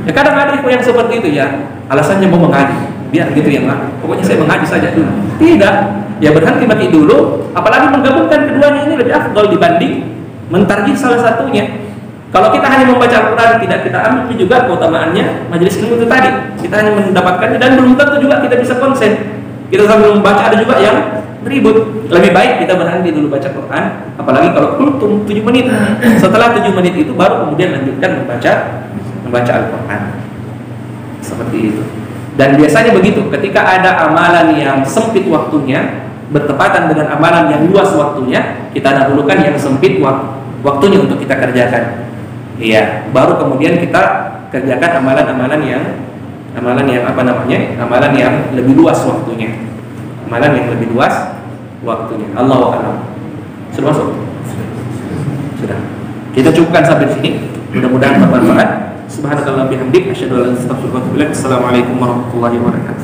Ya, kadang ada yang seperti itu ya. Alasannya mau mengaji. Biar gitu ya, Mak. Pokoknya saya mengaji saja dulu. Tidak. Ya, berhenti bagi dulu. Apalagi menggabungkan keduanya ini lebih afdal dibanding mentarjih salah satunya. Kalau kita hanya membaca Al-Quran, tidak kita ambil juga keutamaannya majelis ilmu itu tadi. Kita hanya mendapatkannya dan belum tentu juga kita bisa konsen. Kita sambil membaca ada juga yang ribut. Lebih baik kita berhenti dulu baca Quran, apalagi kalau kultum 7 menit. Setelah 7 menit itu baru kemudian lanjutkan membaca Al-Quran. Seperti itu. Dan biasanya begitu, ketika ada amalan yang sempit waktunya bertepatan dengan amalan yang luas waktunya, kita dahulukan yang sempit waktunya untuk kita kerjakan. Iya, baru kemudian kita kerjakan amalan yang lebih luas waktunya. Amalan yang lebih luas waktunya. Allahu a'lam. Sudah masuk? Sudah. Kita cukupkan sampai di sini. Mudah-mudahan bermanfaat. Subhanakallah bihamdik asyhadu an la ilaha illa anta astaghfiruka wa atubu ilaik. Assalamualaikum warahmatullahi wabarakatuh.